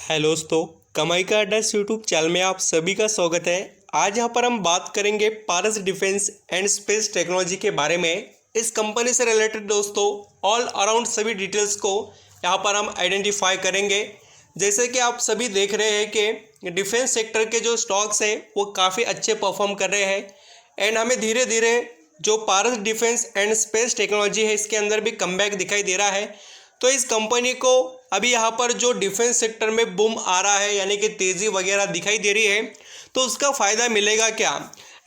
Hello दोस्तों, कमाई का अड्डा यूट्यूब चैनल में आप सभी का स्वागत है। आज यहाँ पर हम बात करेंगे पारस डिफेंस एंड स्पेस टेक्नोलॉजी के बारे में। इस कंपनी से रिलेटेड दोस्तों ऑल अराउंड सभी डिटेल्स को यहाँ पर हम आइडेंटिफाई करेंगे। जैसे कि आप सभी देख रहे हैं कि डिफेंस सेक्टर के जो स्टॉक्स हैं वो काफ़ी अच्छे परफॉर्म कर रहे हैं एंड हमें धीरे धीरे जो पारस डिफेंस एंड स्पेस टेक्नोलॉजी है इसके अंदर भी कमबैक दिखाई दे रहा है। तो इस कंपनी को अभी यहाँ पर जो डिफेंस सेक्टर में बूम आ रहा है यानी कि तेज़ी वगैरह दिखाई दे रही है, तो उसका फ़ायदा मिलेगा क्या।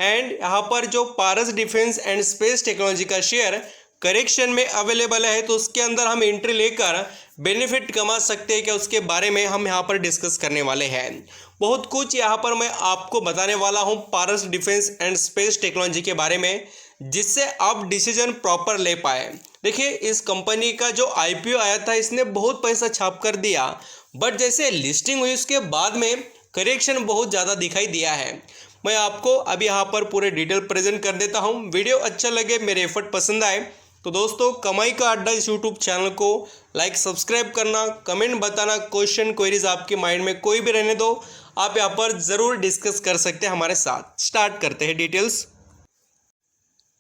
एंड यहाँ पर जो पारस डिफेंस एंड स्पेस टेक्नोलॉजी का शेयर करेक्शन में अवेलेबल है, तो उसके अंदर हम एंट्री लेकर बेनिफिट कमा सकते हैं क्या, उसके बारे में हम यहाँ पर डिस्कस करने वाले हैं। बहुत कुछ यहाँ पर मैं आपको बताने वाला हूँ पारस डिफेंस एंड स्पेस टेक्नोलॉजी के बारे में, जिससे आप डिसीजन प्रॉपर ले पाए। देखिए, इस कंपनी का जो आईपीओ आया था इसने बहुत पैसा छाप कर दिया, बट जैसे लिस्टिंग हुई उसके बाद में करेक्शन बहुत ज़्यादा दिखाई दिया है। मैं आपको अभी यहाँ पर पूरे डिटेल प्रेजेंट कर देता हूँ। वीडियो अच्छा लगे, मेरे एफर्ट पसंद आए तो दोस्तों कमाई का अड्डा इस यूट्यूब चैनल को लाइक सब्सक्राइब करना, कमेंट बताना, क्वेश्चन क्वेरीज आपके माइंड में कोई भी रहने दो, आप यहाँ पर ज़रूर डिस्कस कर सकते हैं हमारे साथ। स्टार्ट करते हैं डिटेल्स।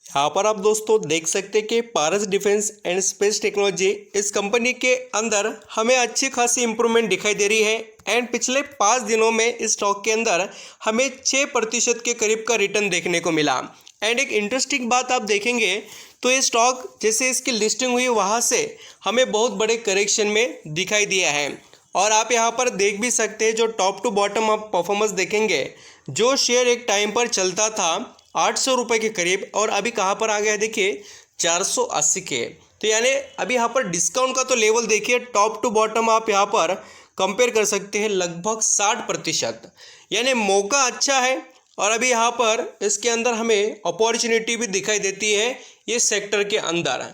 यहाँ पर आप दोस्तों देख सकते हैं कि पारस डिफेंस एंड स्पेस टेक्नोलॉजी इस कंपनी के अंदर हमें अच्छी खासी इंप्रूवमेंट दिखाई दे रही है एंड पिछले 5 दिनों में इस स्टॉक के अंदर हमें 6% के करीब का रिटर्न देखने को मिला। एंड एक इंटरेस्टिंग बात आप देखेंगे तो ये स्टॉक जैसे इसकी लिस्टिंग हुई वहाँ से हमें बहुत बड़े करेक्शन में दिखाई दिया है। और आप यहाँ पर देख भी सकते हैं, जो टॉप टू बॉटम आप परफॉर्मेंस देखेंगे, जो शेयर एक टाइम पर चलता था 800 रुपये के करीब और अभी कहाँ पर आ गया है देखिए 480 के। तो यानी अभी यहाँ पर डिस्काउंट का तो लेवल देखिए, टॉप टू बॉटम आप यहाँ पर कंपेयर कर सकते हैं लगभग 60%, यानी मौका अच्छा है। और अभी यहाँ पर इसके अंदर हमें अपॉर्चुनिटी भी दिखाई देती है ये सेक्टर के अंदर।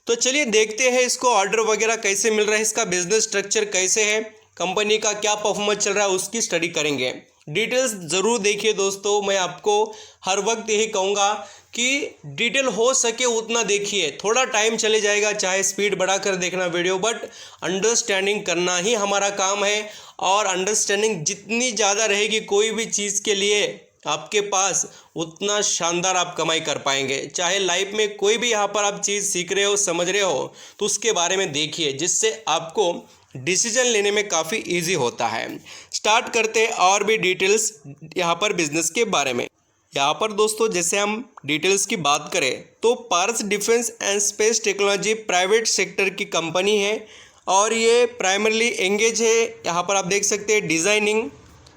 तो चलिए देखते हैं इसको ऑर्डर वगैरह कैसे मिल रहा है, इसका बिजनेस स्ट्रक्चर कैसे है, कंपनी का क्या परफॉर्मेंस चल रहा है, उसकी स्टडी करेंगे। डिटेल्स ज़रूर देखिए दोस्तों, मैं आपको हर वक्त यही कहूँगा कि डिटेल हो सके उतना देखिए। थोड़ा टाइम चले जाएगा, चाहे स्पीड बढ़ाकर देखना वीडियो, बट अंडरस्टैंडिंग करना ही हमारा काम है। और अंडरस्टैंडिंग जितनी ज़्यादा रहेगी कोई भी चीज़ के लिए आपके पास, उतना शानदार आप कमाई कर पाएंगे। चाहे लाइफ में कोई भी यहाँ पर आप चीज़ सीख रहे हो, समझ रहे हो, तो उसके बारे में देखिए, जिससे आपको डिसीजन लेने में काफ़ी इजी होता है। स्टार्ट करते हैं और भी डिटेल्स यहाँ पर बिजनेस के बारे में। यहाँ पर दोस्तों जैसे हम डिटेल्स की बात करें तो Paras defence and space technology private sector की कंपनी है और ये प्राइमरली एंगेज है। यहाँ पर आप देख सकते हैं डिज़ाइनिंग,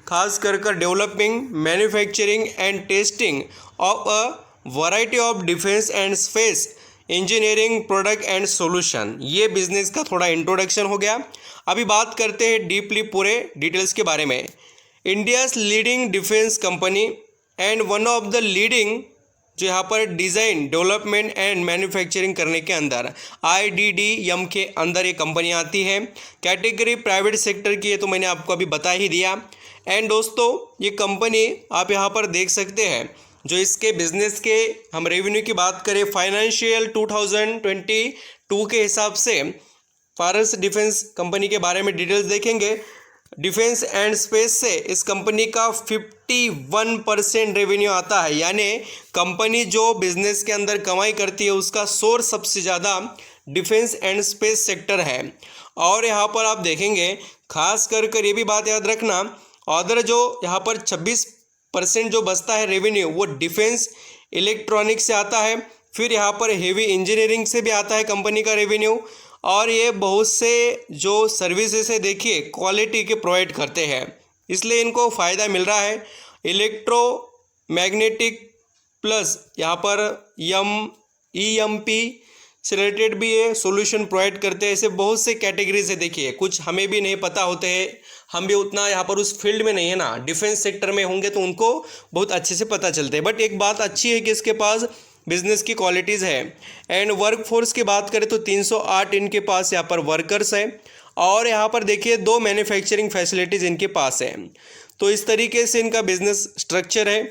खास कर developing, manufacturing and testing of a variety of defence and space engineering product and solution. ये बिजनेस का थोड़ा इंट्रोडक्शन हो गया। अभी बात करते हैं डीपली पूरे डिटेल्स के बारे में। India's leading defence company and one of the leading, जो यहाँ पर डिज़ाइन, डेवलपमेंट एंड मैन्युफैक्चरिंग करने के अंदर IDDM के अंदर ये कंपनी आती है। कैटेगरी प्राइवेट सेक्टर की है, तो मैंने आपको अभी बता ही दिया। एंड दोस्तों ये कंपनी आप यहाँ पर देख सकते हैं, जो इसके बिजनेस के हम रेवेन्यू की बात करें फाइनेंशियल 2022 के हिसाब से पारस डिफेंस कंपनी के बारे में डिटेल्स देखेंगे। डिफेंस एंड स्पेस से इस कंपनी का 51% रेवेन्यू आता है, यानी कंपनी जो बिजनेस के अंदर कमाई करती है उसका सोर्स सबसे ज़्यादा डिफेंस एंड स्पेस सेक्टर है। और यहाँ पर आप देखेंगे खास कर ये भी बात याद रखना, अदर जो यहाँ पर 26% जो बचता है रेवेन्यू वो डिफेंस इलेक्ट्रॉनिक्स से आता है। फिर यहाँ पर हेवी इंजीनियरिंग से भी आता है कंपनी का रेवेन्यू। और ये बहुत से जो सर्विसेज है देखिए क्वालिटी के प्रोवाइड करते हैं, इसलिए इनको फ़ायदा मिल रहा है। इलेक्ट्रोमैग्नेटिक प्लस यहाँ पर EMP से रिलेटेड भी ये सॉल्यूशन प्रोवाइड करते हैं। ऐसे बहुत से कैटेगरीज है देखिए, कुछ हमें भी नहीं पता होते हैं, हम भी उतना यहाँ पर उस फील्ड में नहीं है ना, डिफेंस सेक्टर में होंगे तो उनको बहुत अच्छे से पता चलते हैं। बट एक बात अच्छी है कि इसके पास बिजनेस की क्वालिटीज़ है। एंड वर्क फोर्स की बात करें तो 308 इनके पास यहाँ पर वर्कर्स हैं और यहाँ पर देखिए 2 मैन्युफैक्चरिंग फैसिलिटीज़ इनके पास है। तो इस तरीके से इनका बिजनेस स्ट्रक्चर है।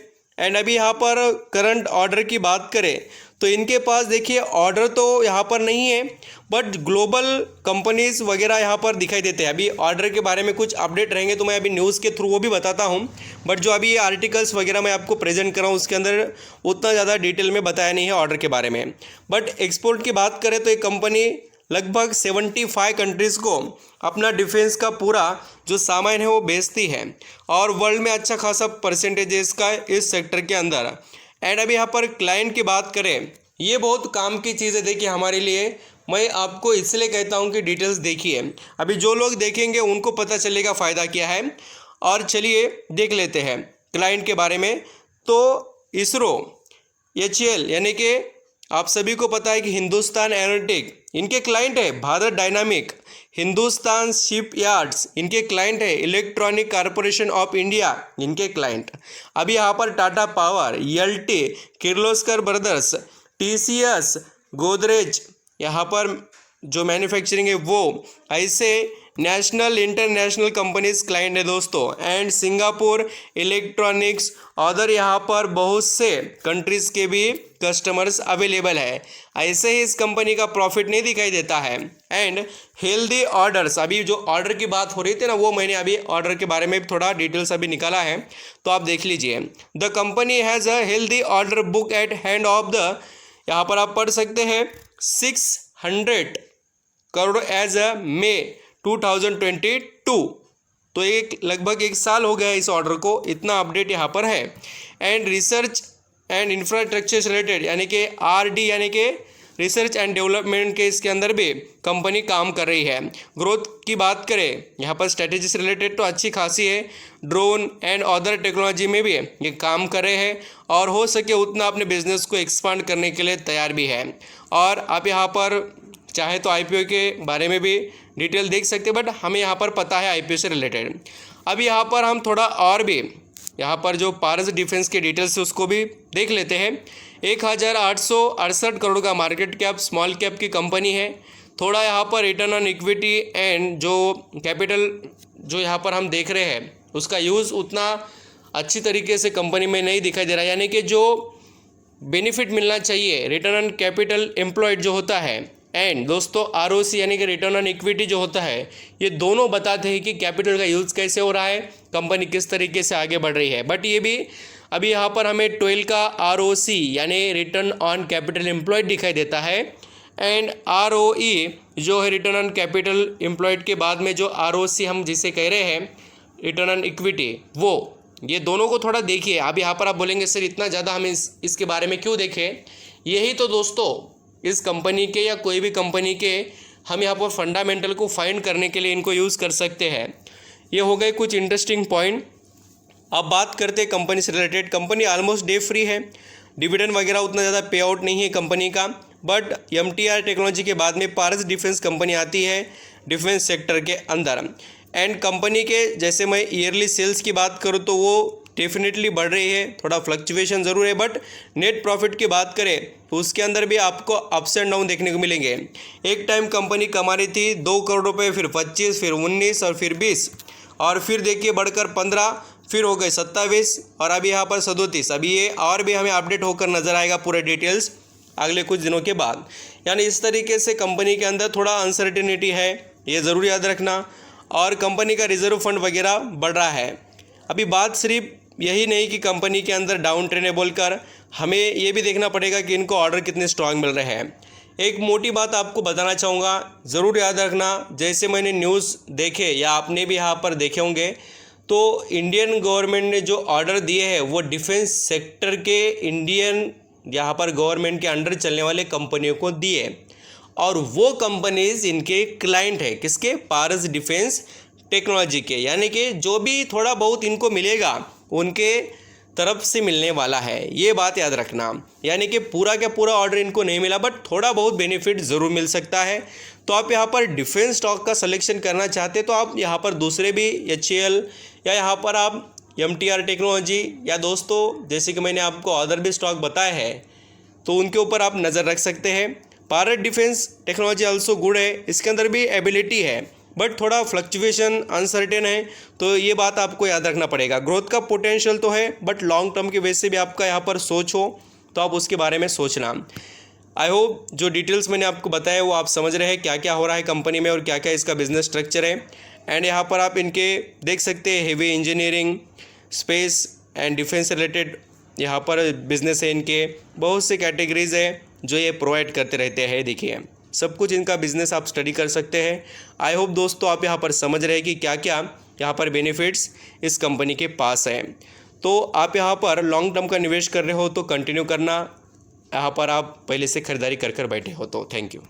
एंड अभी यहाँ पर करंट ऑर्डर की बात करें तो इनके पास देखिए ऑर्डर तो यहाँ पर नहीं है, बट ग्लोबल कंपनीज वगैरह यहाँ पर दिखाई देते हैं। अभी ऑर्डर के बारे में कुछ अपडेट रहेंगे तो मैं अभी न्यूज़ के थ्रू वो भी बताता हूँ, बट जो अभी ये आर्टिकल्स वगैरह मैं आपको प्रेजेंट कर रहा हूँ उसके अंदर उतना ज़्यादा डिटेल में बताया नहीं है ऑर्डर के बारे में। बट एक्सपोर्ट की बात करें तो एक कंपनी लगभग 75 कंट्रीज़ को अपना डिफेंस का पूरा जो सामान है वो बेचती है और वर्ल्ड में अच्छा खासा परसेंटेज है इसका इस सेक्टर के अंदर। एंड अभी यहाँ पर क्लाइंट की बात करें, ये बहुत काम की चीज़ है देखिए हमारे लिए। मैं आपको इसलिए कहता हूँ कि डिटेल्स देखिए, अभी जो लोग देखेंगे उनको पता चलेगा फ़ायदा क्या है। और चलिए देख लेते हैं क्लाइंट के बारे में। तो इसरो, HAL यानी कि आप सभी को पता है कि हिंदुस्तान एरोनॉटिक इनके क्लाइंट है, भारत डायनामिक, हिंदुस्तान शिपयार्ड्स इनके क्लाइंट है, इलेक्ट्रॉनिक कॉरपोरेशन ऑफ इंडिया इनके क्लाइंट। अभी यहाँ पर Tata power, LT, Kirloskar brothers, TCS, Godrej यहाँ पर जो मैन्युफैक्चरिंग है वो, ऐसे नेशनल इंटरनेशनल कंपनीज क्लाइंट है दोस्तों। एंड सिंगापुर इलेक्ट्रॉनिक्स, अदर यहाँ पर बहुत से कंट्रीज के भी कस्टमर्स अवेलेबल है। ऐसे ही इस कंपनी का प्रॉफिट नहीं दिखाई देता है। एंड हेल्दी ऑर्डर्स, अभी जो ऑर्डर की बात हो रही थी ना, वो मैंने अभी ऑर्डर के बारे में थोड़ा डिटेल्स अभी निकाला है तो आप देख लीजिए। The company has a healthy order book eight hand of the, यहाँ पर आप पढ़ सकते हैं 600 करोड़ एज अ May 2022। तो एक लगभग 1 साल हो गया इस ऑर्डर को, इतना अपडेट यहाँ पर है। And research and infrastructure related यानी कि RD यानी कि रिसर्च एंड डेवलपमेंट के इसके अंदर भी कंपनी काम कर रही है। ग्रोथ की बात करें यहाँ पर स्ट्रेटेजी से रिलेटेड तो अच्छी खासी है, ड्रोन एंड अदर टेक्नोलॉजी में भी ये काम कर रहे हैं और हो सके उतना अपने बिजनेस को एक्सपांड करने के लिए तैयार भी है। और आप यहाँ पर चाहे तो IPO के बारे में भी डिटेल देख सकते हैं, बट हमें यहाँ पर पता है IPO से रिलेटेड। अभी यहाँ पर हम थोड़ा और भी यहाँ पर जो पारस डिफेंस के डिटेल्स है उसको भी देख लेते हैं। 1868 करोड़ का मार्केट कैप, स्मॉल कैप की कंपनी है। थोड़ा यहाँ पर रिटर्न ऑन इक्विटी एंड जो कैपिटल जो यहाँ पर हम देख रहे हैं उसका यूज़ उतना अच्छी तरीके से कंपनी में नहीं दिखाई दे रहा है, यानी कि जो बेनिफिट मिलना चाहिए रिटर्न ऑन कैपिटल एम्प्लॉयड जो होता है एंड दोस्तों ROC यानी कि रिटर्न ऑन इक्विटी जो होता है, ये दोनों बताते हैं कि कैपिटल का यूज़ कैसे हो रहा है, कंपनी किस तरीके से आगे बढ़ रही है। बट ये भी अभी यहाँ पर हमें 12 का ROC यानी रिटर्न ऑन कैपिटल एम्प्लॉयड दिखाई देता है। एंड ROE जो है रिटर्न ऑन कैपिटल एम्प्लॉयड के बाद में जो ROC हम जिसे कह रहे हैं रिटर्न ऑन इक्विटी, वो ये दोनों को थोड़ा देखिए। अब यहाँ पर आप बोलेंगे सर इतना ज़्यादा हम इसके बारे में क्यों देखें, यही तो दोस्तों इस कंपनी के या कोई भी कंपनी के हम यहाँ पर फंडामेंटल को फाइंड करने के लिए इनको यूज़ कर सकते हैं। ये हो गए कुछ इंटरेस्टिंग पॉइंट। अब बात करते हैं कंपनी से related. Company almost day free है, डिविडेंड वगैरह उतना ज़्यादा पे आउट नहीं है कंपनी का। बट MTR टेक्नोलॉजी के बाद में पारस डिफेंस कंपनी आती है डिफेंस सेक्टर के अंदर। एंड कंपनी के जैसे मैं ईयरली सेल्स की बात करूँ तो वो डेफिनेटली बढ़ रही है, थोड़ा फ्लक्चुएशन ज़रूर है। बट नेट प्रॉफिट की बात करें तो उसके अंदर भी आपको अप्स एंड डाउन देखने को मिलेंगे। एक टाइम कंपनी कमा रही थी 2 करोड़ रुपए, फिर 25, फिर 19 और फिर 20, और फिर देखिए बढ़कर 15, फिर हो गए 27 और अभी यहाँ पर 37। अभी ये और भी हमें अपडेट होकर नज़र आएगा पूरे डिटेल्स अगले कुछ दिनों के बाद। यानी इस तरीके से कंपनी के अंदर थोड़ा अनसर्टेनिटी है, ये ज़रूर याद रखना। और कंपनी का रिजर्व फंड वगैरह बढ़ रहा है। अभी बात सिर्फ यही नहीं कि कंपनी के अंदर डाउन ट्रेंड है बोलकर, हमें ये भी देखना पड़ेगा कि इनको ऑर्डर कितने स्ट्रांग मिल रहे हैं। एक मोटी बात आपको बताना चाहूँगा, ज़रूर याद रखना, जैसे मैंने न्यूज़ देखे या आपने भी यहाँ पर देखे होंगे, तो इंडियन गवर्नमेंट ने जो ऑर्डर दिए हैं वो डिफेंस सेक्टर के इंडियन यहाँ पर गवर्नमेंट के अंडर चलने वाले कंपनियों को दिए, और वो कंपनीज इनके क्लाइंट है किसके, पारस डिफेंस टेक्नोलॉजी के। यानी कि जो भी थोड़ा बहुत इनको मिलेगा उनके तरफ से मिलने वाला है, ये बात याद रखना। यानी कि पूरा का पूरा ऑर्डर इनको नहीं मिला, बट थोड़ा बहुत बेनिफिट ज़रूर मिल सकता है। तो आप यहाँ पर डिफेंस स्टॉक का सिलेक्शन करना चाहते तो आप यहाँ पर दूसरे भी HAL या यहाँ पर आप MTR टेक्नोलॉजी या दोस्तों जैसे कि मैंने आपको अदर भी स्टॉक बताए हैं तो उनके ऊपर आप नज़र रख सकते हैं। पारस डिफेंस टेक्नोलॉजी ऑल्सो गुड है, इसके अंदर भी एबिलिटी है बट थोड़ा फ्लक्चुएशन अनसर्टेन है, तो ये बात आपको याद रखना पड़ेगा। ग्रोथ का पोटेंशियल तो है, बट लॉन्ग टर्म के बेस से भी आपका यहाँ पर सोच हो तो आप उसके बारे में सोचना। आई होप जो डिटेल्स मैंने आपको बताया वो आप समझ रहे हैं क्या क्या हो रहा है कंपनी में और क्या क्या इसका बिजनेस स्ट्रक्चर है। एंड यहाँ पर आप इनके देख सकते हैं heavy engineering, space and defence related यहाँ पर बिजनेस है। इनके बहुत से कैटेगरीज है जो ये प्रोवाइड करते रहते हैं। देखिए सब कुछ इनका बिजनेस आप स्टडी कर सकते हैं। आई होप दोस्तों आप यहाँ पर समझ रहे हैं कि क्या क्या यहाँ पर बेनिफिट्स इस कंपनी के पास है। तो आप यहाँ पर लॉन्ग टर्म का निवेश कर रहे हो तो कंटिन्यू करना, यहाँ पर आप पहले से खरीदारी कर बैठे हो तो थैंक यू।